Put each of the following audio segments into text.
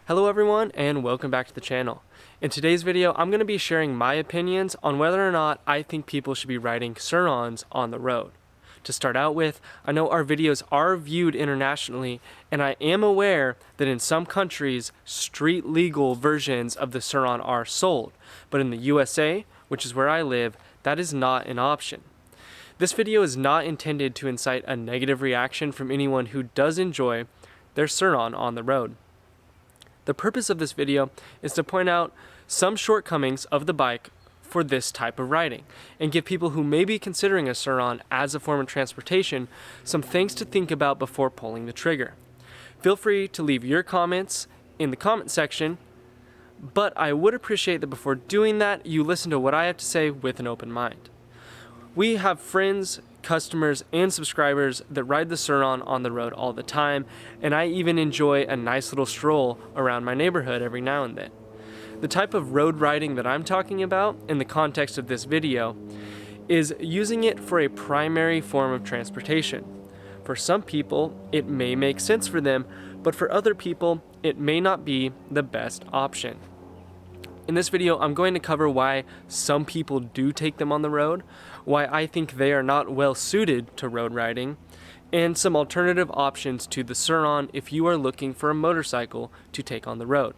Hello everyone and welcome back to the channel. In today's video, I'm going to be sharing my opinions on whether or not I think people should be riding Sur Rons on the road. To start out with, I know our videos are viewed internationally, and I am aware that in some countries, street legal versions of the Sur Ron are sold, but in the USA, which is where I live, that is not an option. This video is not intended to incite a negative reaction from anyone who does enjoy their Sur Ron on the road. The purpose of this video is to point out some shortcomings of the bike for this type of riding and give people who may be considering a Sur Ron as a form of transportation some things to think about before pulling the trigger. Feel free to leave your comments in the comment section, but I would appreciate that before doing that, you listen to what I have to say with an open mind. We have friends, customers, and subscribers that ride the Sur Ron on the road all the time, and I even enjoy a nice little stroll around my neighborhood every now and then. The type of road riding that I'm talking about in the context of this video is using it for a primary form of transportation. For some people, it may make sense for them, but for other people, it may not be the best option. In this video, I'm going to cover why some people do take them on the road, why I think they are not well suited to road riding, and some alternative options to the Sur Ron if you are looking for a motorcycle to take on the road.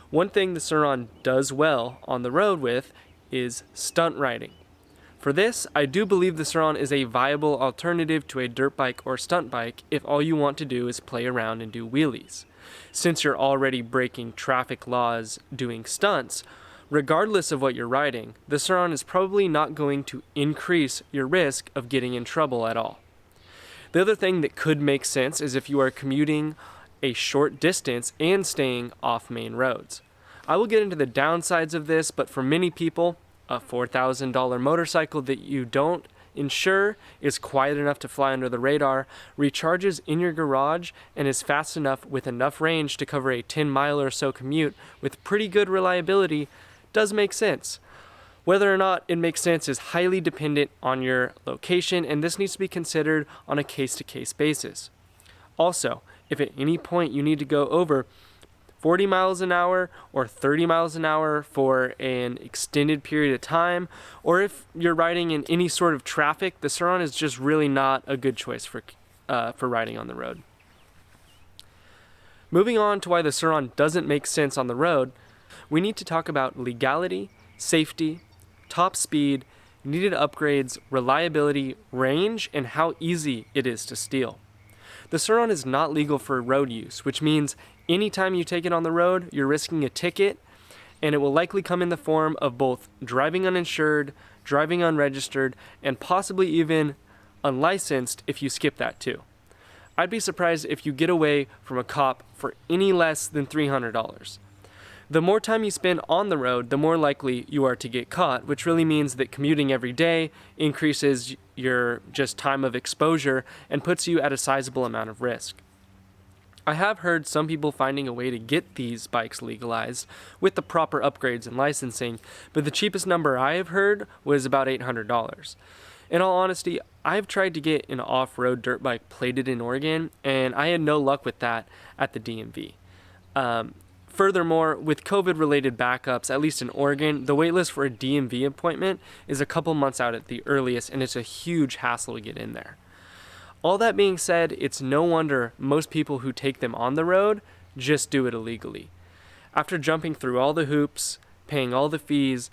One thing the Sur Ron does well on the road with is stunt riding. For this, I do believe the Sur Ron is a viable alternative to a dirt bike or stunt bike if all you want to do is play around and do wheelies. Since you're already breaking traffic laws doing stunts, regardless of what you're riding, the Sur Ron is probably not going to increase your risk of getting in trouble at all. The other thing that could make sense is if you are commuting a short distance and staying off main roads. I will get into the downsides of this, but for many people, a $4,000 motorcycle that you don't insure, is quiet enough to fly under the radar, recharges in your garage, and is fast enough with enough range to cover a 10-mile or so commute with pretty good reliability, does make sense. Whether or not it makes sense is highly dependent on your location, and this needs to be considered on a case-to-case basis. Also, if at any point you need to go over 40 miles an hour or 30 miles an hour for an extended period of time, or if you're riding in any sort of traffic, the Sur Ron is just really not a good choice for riding on the road. Moving on to why the Sur Ron doesn't make sense on the road, we need to talk about legality, safety, top speed, needed upgrades, reliability, range, and how easy it is to steal. The Sur Ron is not legal for road use, which means anytime you take it on the road, you're risking a ticket, and it will likely come in the form of both driving uninsured, driving unregistered, and possibly even unlicensed if you skip that too. I'd be surprised if you get away from a cop for any less than $300. The more time you spend on the road, the more likely you are to get caught, which really means that commuting every day increases your just time of exposure and puts you at a sizable amount of risk. I have heard some people finding a way to get these bikes legalized with the proper upgrades and licensing, but the cheapest number I have heard was about $800. In all honesty, I've tried to get an off-road dirt bike plated in Oregon, and I had no luck with that at the DMV. Furthermore, with COVID-related backups, at least in Oregon, the waitlist for a DMV appointment is a couple months out at the earliest, and it's a huge hassle to get in there. All that being said, it's no wonder most people who take them on the road just do it illegally. After jumping through all the hoops, paying all the fees,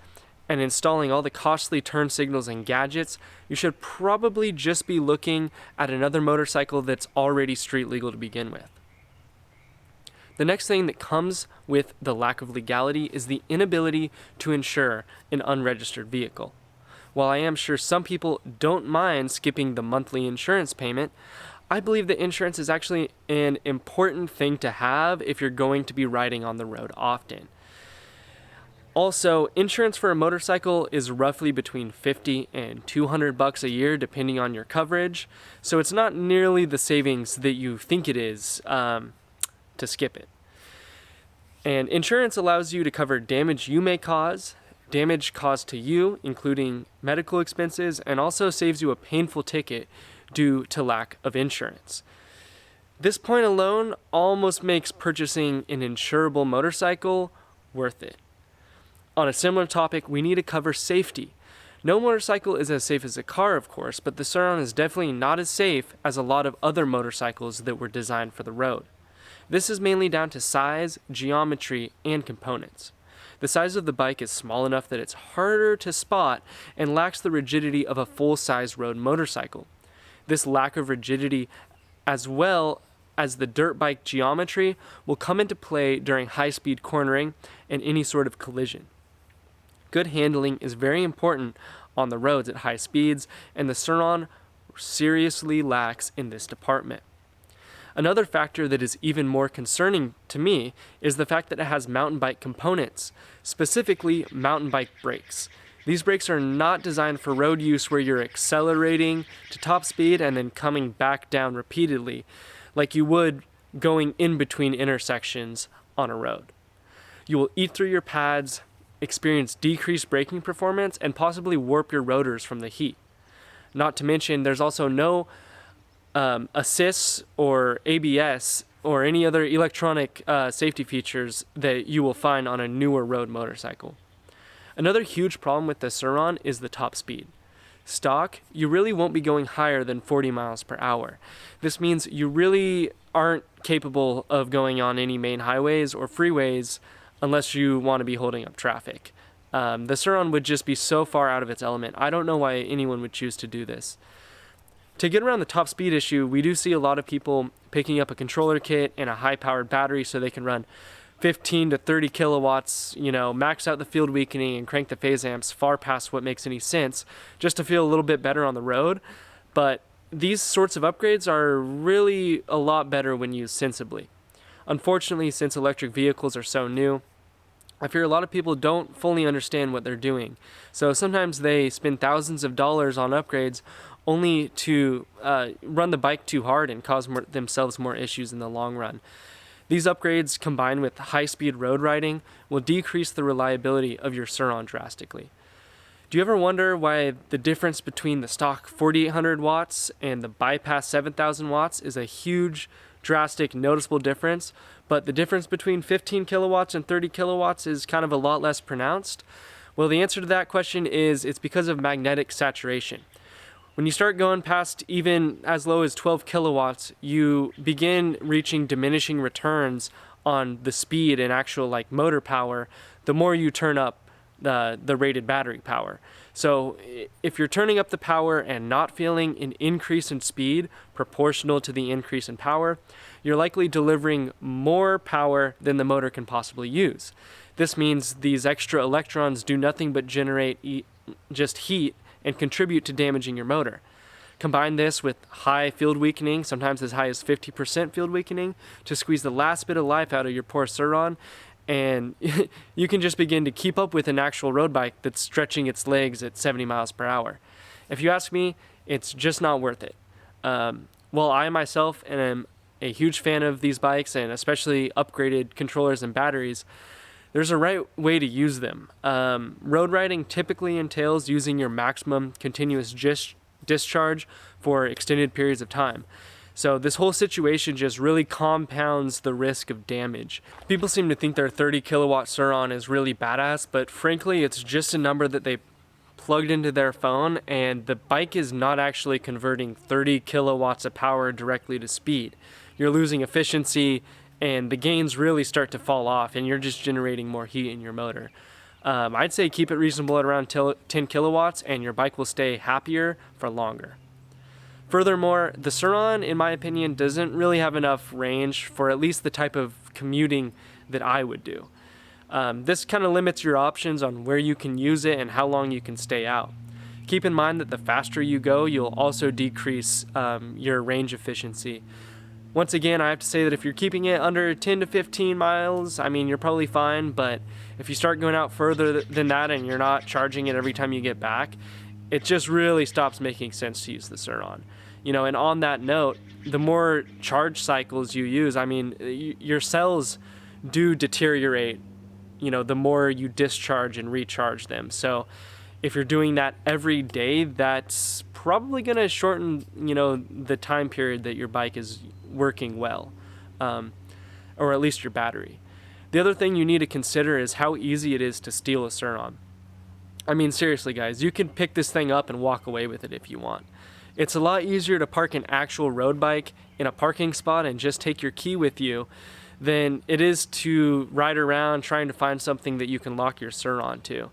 and installing all the costly turn signals and gadgets, you should probably just be looking at another motorcycle that's already street legal to begin with. The next thing that comes with the lack of legality is the inability to insure an unregistered vehicle. While I am sure some people don't mind skipping the monthly insurance payment, I believe that insurance is actually an important thing to have if you're going to be riding on the road often. Also, insurance for a motorcycle is roughly between $50 and $200 a year depending on your coverage, so it's not nearly the savings that you think it is to skip it. And insurance allows you to cover damage you may cause, damage caused to you, including medical expenses, and also saves you a painful ticket due to lack of insurance. This point alone almost makes purchasing an insurable motorcycle worth it. On a similar topic, we need to cover safety. No motorcycle is as safe as a car, of course, but the Sur Ron is definitely not as safe as a lot of other motorcycles that were designed for the road. This is mainly down to size, geometry, and components. The size of the bike is small enough that it's harder to spot and lacks the rigidity of a full-size road motorcycle. This lack of rigidity, as well as the dirt bike geometry, will come into play during high-speed cornering and any sort of collision. Good handling is very important on the roads at high speeds, and the Sur Ron seriously lacks in this department. Another factor that is even more concerning to me is the fact that it has mountain bike components, specifically mountain bike brakes. These brakes are not designed for road use where you're accelerating to top speed and then coming back down repeatedly, like you would going in between intersections on a road. You will eat through your pads, experience decreased braking performance, and possibly warp your rotors from the heat. Not to mention, there's also no assists or ABS or any other electronic safety features that you will find on a newer road motorcycle. Another huge problem with the Sur Ron is the top speed. Stock, you really won't be going higher than 40 miles per hour. This means you really aren't capable of going on any main highways or freeways unless you want to be holding up traffic. The Sur Ron would just be so far out of its element. I don't know why anyone would choose to do this. To get around the top speed issue, we do see a lot of people picking up a controller kit and a high-powered battery so they can run 15 to 30 kilowatts, max out the field weakening and crank the phase amps far past what makes any sense just to feel a little bit better on the road. But these sorts of upgrades are really a lot better when used sensibly. Unfortunately, since electric vehicles are so new, I fear a lot of people don't fully understand what they're doing. So sometimes they spend thousands of dollars on upgrades only to run the bike too hard and cause themselves more issues in the long run. These upgrades, combined with high-speed road riding, will decrease the reliability of your Sur Ron drastically. Do you ever wonder why the difference between the stock 4800 watts and the bypass 7000 watts is a huge, drastic, noticeable difference, but the difference between 15 kilowatts and 30 kilowatts is kind of a lot less pronounced? Well, the answer to that question is it's because of magnetic saturation. When you start going past even as low as 12 kilowatts, you begin reaching diminishing returns on the speed and actual motor power the more you turn up the rated battery power. So if you're turning up the power and not feeling an increase in speed proportional to the increase in power, you're likely delivering more power than the motor can possibly use. This means these extra electrons do nothing but generate just heat and contribute to damaging your motor. Combine this with high field weakening, sometimes as high as 50% field weakening, to squeeze the last bit of life out of your poor Sur Ron, and you can just begin to keep up with an actual road bike that's stretching its legs at 70 miles per hour. If you ask me, it's just not worth it. While I myself am a huge fan of these bikes, and especially upgraded controllers and batteries, there's a right way to use them. Road riding typically entails using your maximum continuous discharge for extended periods of time. So this whole situation just really compounds the risk of damage. People seem to think their 30 kilowatt Sur Ron is really badass, but frankly, it's just a number that they plugged into their phone, and the bike is not actually converting 30 kilowatts of power directly to speed. You're losing efficiency, and the gains really start to fall off, and you're just generating more heat in your motor. I'd say keep it reasonable at around 10 kilowatts, and your bike will stay happier for longer. Furthermore, the Sur Ron, in my opinion, doesn't really have enough range for at least the type of commuting that I would do. This kind of limits your options on where you can use it and how long you can stay out. Keep in mind that the faster you go, you'll also decrease your range efficiency. Once again, I have to say that if you're keeping it under 10 to 15 miles, you're probably fine, but if you start going out further than that and you're not charging it every time you get back, it just really stops making sense to use the Sur Ron. And on that note, the more charge cycles you use, your cells do deteriorate, the more you discharge and recharge them. So if you're doing that every day, that's probably going to shorten, the time period that your bike is working well, or at least your battery. The other thing you need to consider is how easy it is to steal a Sur Ron. I mean, seriously, guys, you can pick this thing up and walk away with it if you want. It's a lot easier to park an actual road bike in a parking spot and just take your key with you than it is to ride around trying to find something that you can lock your Sur Ron to.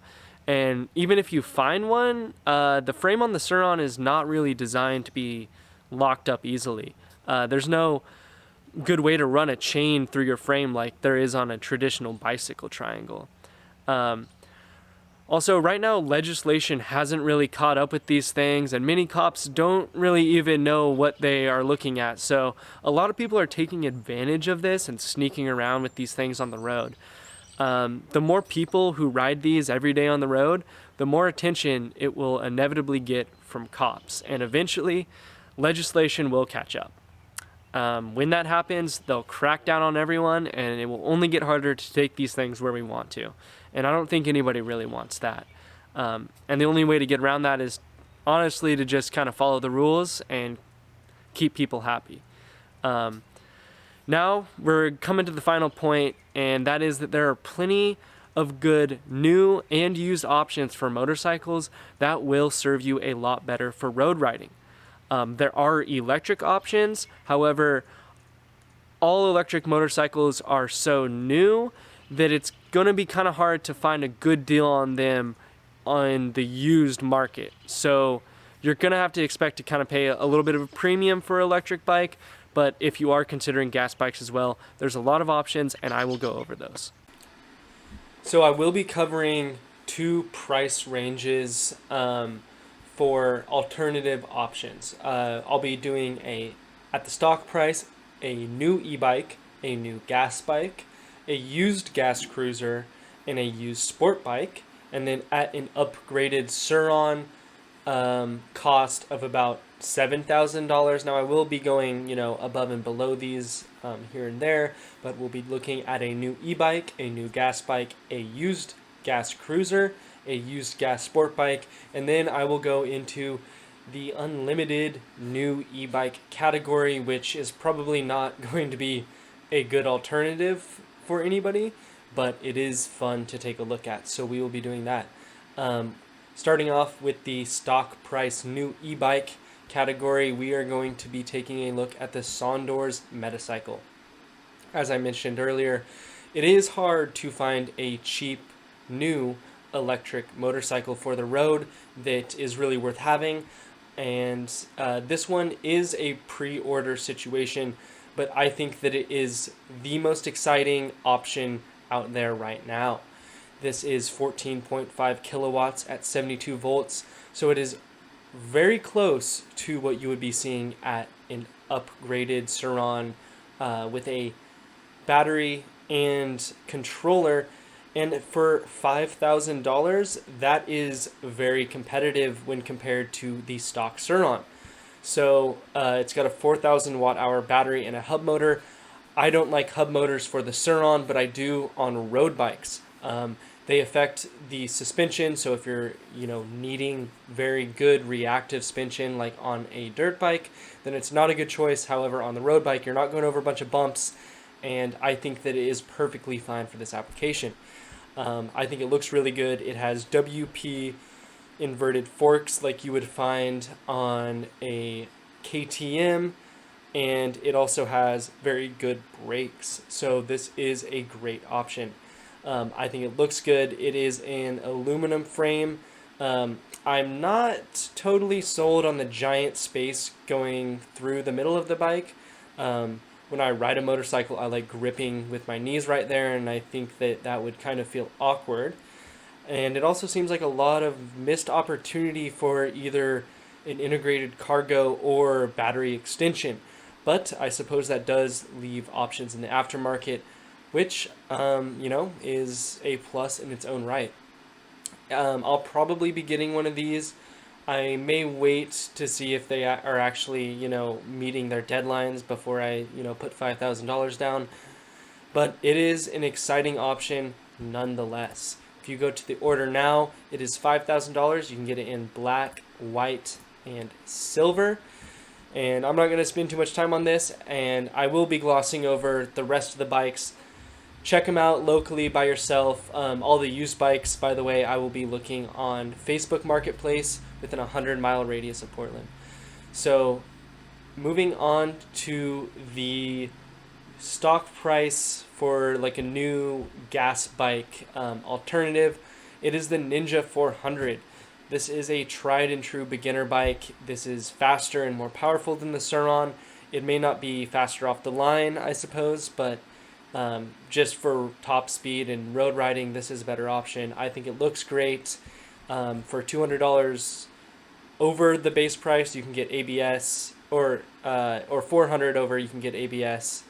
And even if you find one, the frame on the Sur Ron is not really designed to be locked up easily. There's no good way to run a chain through your frame like there is on a traditional bicycle triangle. Also, right now, legislation hasn't really caught up with these things, and many cops don't really even know what they are looking at. So a lot of people are taking advantage of this and sneaking around with these things on the road. The more people who ride these every day on the road, the more attention it will inevitably get from cops, and eventually legislation will catch up. When that happens, they'll crack down on everyone, and it will only get harder to take these things where we want to. And I don't think anybody really wants that. And the only way to get around that is honestly to just kind of follow the rules and keep people happy. Now we're coming to the final point, and that is that there are plenty of good new and used options for motorcycles that will serve you a lot better for road riding. There are electric options. However, all electric motorcycles are so new that it's going to be kind of hard to find a good deal on them on the used market. So you're going to have to expect to kind of pay a little bit of a premium for an electric bike. But if you are considering gas bikes as well, there's a lot of options, and I will go over those. So I will be covering two price ranges for alternative options. I'll be doing at the stock price, a new e-bike, a new gas bike, a used gas cruiser, and a used sport bike, and then at an upgraded Sur Ron cost of about $7,000. Now I will be going, above and below these here and there, but we'll be looking at a new e-bike, a new gas bike, a used gas cruiser, a used gas sport bike, and then I will go into the unlimited new e-bike category, which is probably not going to be a good alternative for anybody, but it is fun to take a look at, so we will be doing that. Starting off with the stock price new e-bike category, we are going to be taking a look at the Sondors Metacycle. As I mentioned earlier, it is hard to find a cheap new electric motorcycle for the road that is really worth having, and this one is a pre-order situation, but I think that it is the most exciting option out there right now. This is 14.5 kilowatts at 72 volts, so it is very close to what you would be seeing at an upgraded Sur Ron with a battery and controller. And for $5,000, that is very competitive when compared to the stock Sur Ron. So it's got a 4,000 watt hour battery and a hub motor. I don't like hub motors for the Sur Ron, but I do on road bikes. They affect the suspension, so if you're needing very good reactive suspension like on a dirt bike, then it's not a good choice. However, on the road bike, you're not going over a bunch of bumps, and I think that it is perfectly fine for this application. I think it looks really good. It has WP inverted forks like you would find on a KTM, and it also has very good brakes, so this is a great option. I think it looks good. It is an aluminum frame. I'm not totally sold on the giant space going through the middle of the bike. When I ride a motorcycle, I like gripping with my knees right there, and I think that would kind of feel awkward. And it also seems like a lot of missed opportunity for either an integrated cargo or battery extension. But I suppose that does leave options in the aftermarket, which, is a plus in its own right. I'll probably be getting one of these. I may wait to see if they are actually, meeting their deadlines before I, put $5,000 down. But it is an exciting option nonetheless. If you go to the order now, it is $5,000. You can get it in black, white, and silver. And I'm not going to spend too much time on this, and I will be glossing over the rest of the bikes. Check them out locally by yourself. All the used bikes, by the way, I will be looking on Facebook Marketplace within a 100-mile radius of Portland. So moving on to the stock price for like a new gas bike alternative, it is the Ninja 400. This is a tried and true beginner bike. This is faster and more powerful than the Sur Ron. It may not be faster off the line, I suppose, but just for top speed and road riding, this is a better option. I think it looks great. For $200 over the base price, you can get ABS, or $400 over, you can get ABS.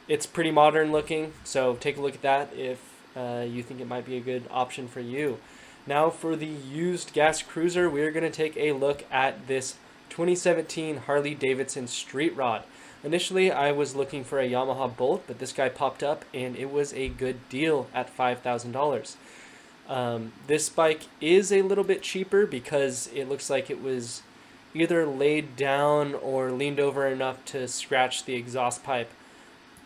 It's pretty modern looking, so take a look at that if you think it might be a good option for you. Now for the used gas cruiser, we're going to take a look at this 2017 Harley Davidson Street Rod. Initially, I was looking for a Yamaha Bolt, but this guy popped up and it was a good deal at $5,000. This bike is a little bit cheaper because it looks like it was either laid down or leaned over enough to scratch the exhaust pipe.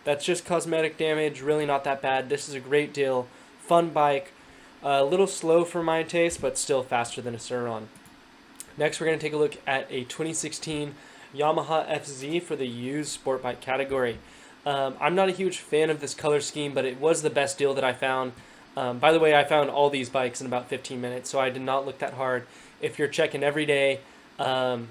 That's just cosmetic damage, really not that bad. This is a great deal, fun bike, a little slow for my taste, but still faster than a Sur Ron. Next, we're going to take a look at a 2016 Yamaha FZ for the used sport bike category. I'm not a huge fan of this color scheme, but it was the best deal that I found. By the way, I found all these bikes in about 15 minutes, so I did not look that hard. If you're checking every day, and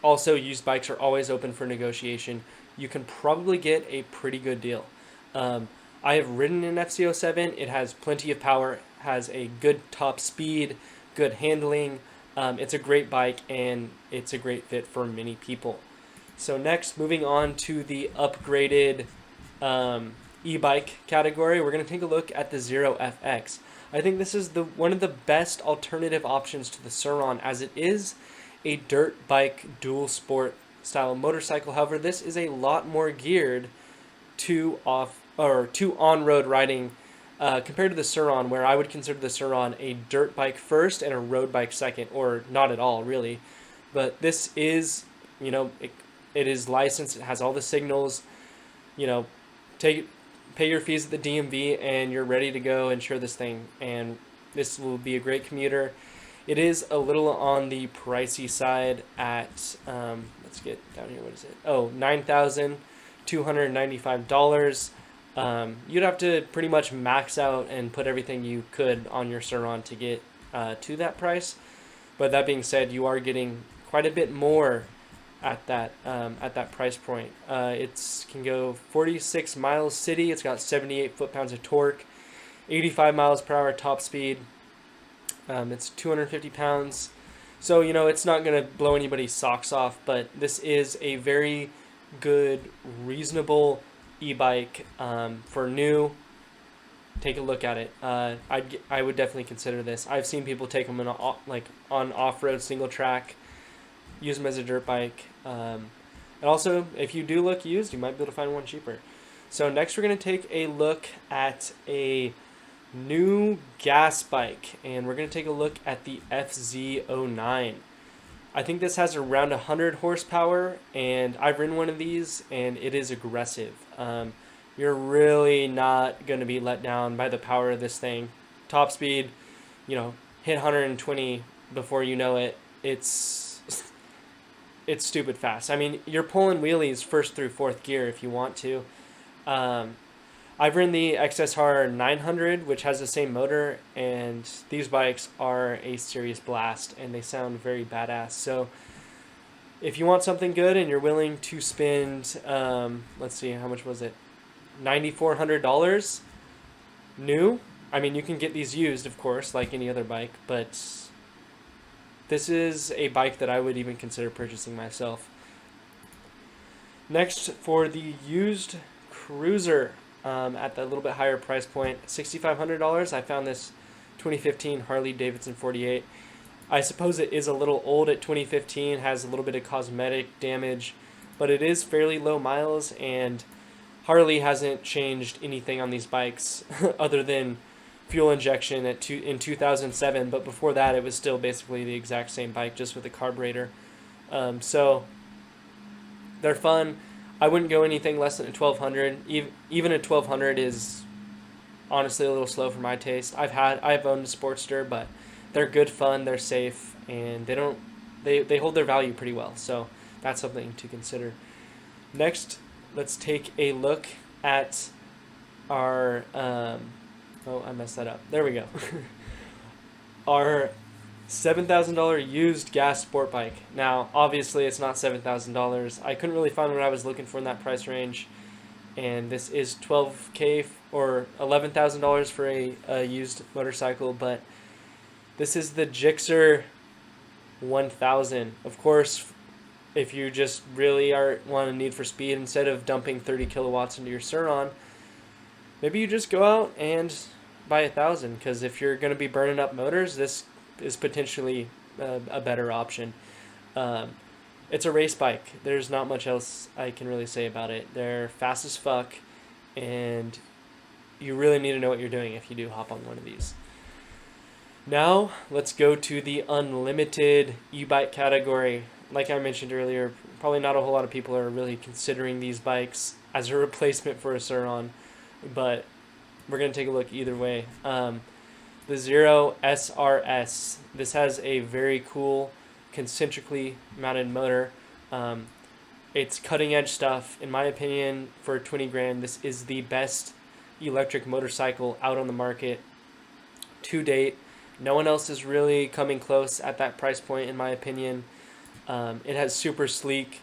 also used bikes are always open for negotiation, you can probably get a pretty good deal. I have ridden an FZ07. It has plenty of power, has a good top speed, good handling. It's a great bike, and it's a great fit for many people. So next, moving on to the upgraded e-bike category, we're going to take a look at the Zero FX. I think this is one of the best alternative options to the Sur Ron, as it is a dirt bike dual sport style motorcycle. However, this is a lot more geared to on-road riding compared to the Sur Ron, where I would consider the Sur Ron a dirt bike first and a road bike second, or not at all really. But this is, it is licensed. It has all the signals. Pay your fees at the DMV and you're ready to go insure this thing. And this will be a great commuter. It is a little on the pricey side at, let's get down here, what is it? Oh, $9,295. You'd have to pretty much max out and put everything you could on your Sur Ron to get to that price. But that being said, you are getting quite a bit more at that price point. It can go 46 miles city. It's got 78 foot-pounds of torque, 85 miles per hour top speed. It's 250 pounds. So, it's not going to blow anybody's socks off, but this is a very good, reasonable e-bike for new. Take a look at it. I would definitely consider this. I've seen people take them on off-road single track, use them as a dirt bike. And also, if you do look used, you might be able to find one cheaper. So next we're going to take a look at a new gas bike, and we're going to take a look at the FZ09. I think this has around 100 horsepower, and I've ridden one of these, and it is aggressive. You're really not going to be let down by the power of this thing. Top speed, hit 120 before you know it. It's stupid fast. I mean, you're pulling wheelies first through fourth gear if you want to. I've ridden the XSR 900, which has the same motor, and these bikes are a serious blast, and they sound very badass. So if you want something good and you're willing to spend, let's see, how much was it? $9,400 new. I mean, you can get these used, of course, like any other bike, but this is a bike that I would even consider purchasing myself. Next, for the used cruiser, at the little bit higher price point, $6,500, I found this 2015 Harley Davidson 48. I suppose it is a little old at 2015, has a little bit of cosmetic damage, but it is fairly low miles, and Harley hasn't changed anything on these bikes other than fuel injection in 2007, but before that it was still basically the exact same bike, just with a carburetor. So they're fun. I wouldn't go anything less than a 1200. Even a 1200 is honestly a little slow for my taste. I've owned a Sportster, but they're good fun, they're safe, and they hold their value pretty well. So that's something to consider. Next, let's take a look at our oh, I messed that up. There we go. Our $7,000 used gas sport bike. Now, obviously, it's not $7,000. I couldn't really find what I was looking for in that price range, and this is $12K or $11,000 for a used motorcycle. But this is the Gixxer 1000. Of course, if you just really want a need for speed, instead of dumping 30 kilowatts into your Sur Ron, maybe you just go out and buy 1,000, because if you're going to be burning up motors, this is potentially a better option. It's a race bike. There's not much else I can really say about it. They're fast as fuck, and you really need to know what you're doing if you do hop on one of these. Now, let's go to the unlimited e-bike category. Like I mentioned earlier, probably not a whole lot of people are really considering these bikes as a replacement for a Sur Ron, but we're going to take a look either way. The Zero SRS. This has a very cool concentrically mounted motor. It's cutting edge stuff. In my opinion, for 20 grand, this is the best electric motorcycle out on the market to date. No one else is really coming close at that price point, in my opinion. It has super sleek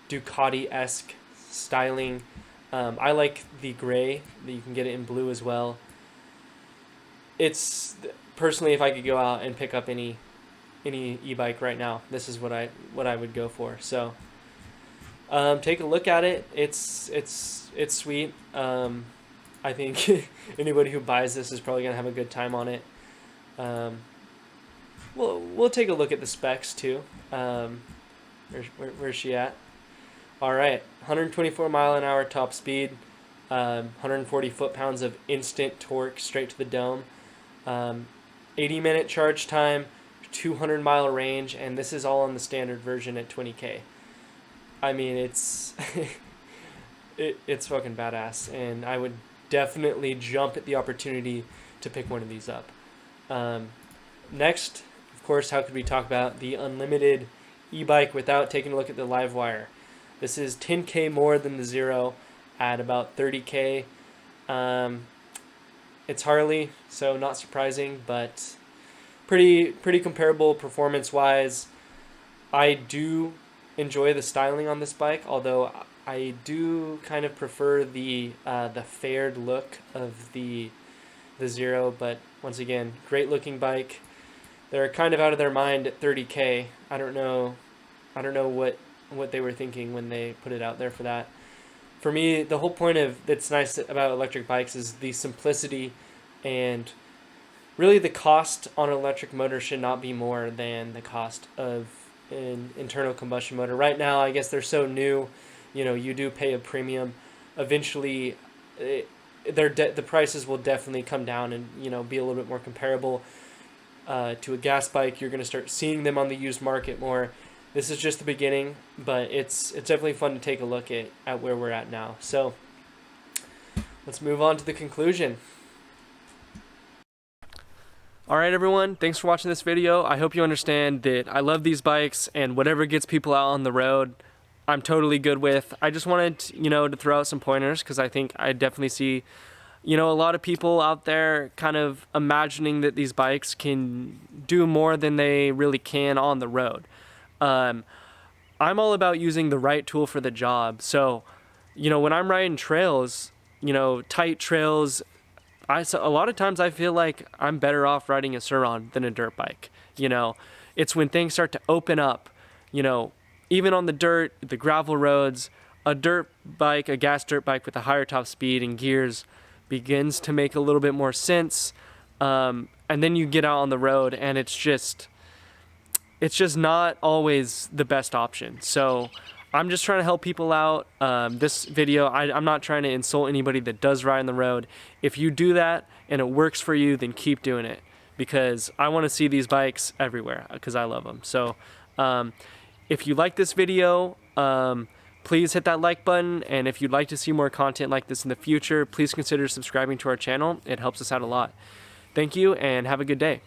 Ducati-esque styling. I like the gray. You can get it in blue as well. It's personally, if I could go out and pick up any e-bike right now, this is what I would go for. So take a look at it. It's sweet. I think anybody who buys this is probably gonna have a good time on it. We'll take a look at the specs too. Where's she at? All right, 124 mile an hour top speed, 140 foot-pounds of instant torque straight to the dome, 80-minute charge time, 200-mile range, and this is all on the standard version at 20K. I mean, it's it's fucking badass, and I would definitely jump at the opportunity to pick one of these up. Next, of course, how could we talk about the unlimited e-bike without taking a look at the live wire? This is 10K more than the Zero at about 30K. It's Harley, so not surprising, but pretty comparable performance-wise. I do enjoy the styling on this bike, although I do kind of prefer the fared look of the Zero. But once again, great looking bike. They're kind of out of their mind at 30K. I don't know what they were thinking when they put it out there for that. For me, the whole point of that's nice about electric bikes is the simplicity, and really the cost on an electric motor should not be more than the cost of an internal combustion motor. Right now, I guess they're so new, you do pay a premium. Eventually, the prices will definitely come down and be a little bit more comparable to a gas bike. You're going to start seeing them on the used market more. This is just the beginning, but it's definitely fun to take a look at where we're at now. So let's move on to the conclusion. Alright everyone, thanks for watching this video. I hope you understand that I love these bikes, and whatever gets people out on the road, I'm totally good with. I just wanted to throw out some pointers, because I think I definitely see a lot of people out there kind of imagining that these bikes can do more than they really can on the road. I'm all about using the right tool for the job. So, when I'm riding trails, tight trails, a lot of times I feel like I'm better off riding a Sur Ron than a dirt bike. It's when things start to open up, even on the dirt, the gravel roads, a gas dirt bike with a higher top speed and gears begins to make a little bit more sense. And then you get out on the road and it's just not always the best option. So I'm just trying to help people out. This video, I'm not trying to insult anybody that does ride on the road. If you do that and it works for you, then keep doing it, because I want to see these bikes everywhere because I love them. So if you like this video, please hit that like button, and if you'd like to see more content like this in the future, please consider subscribing to our channel. It helps us out a lot. Thank you, and have a good day.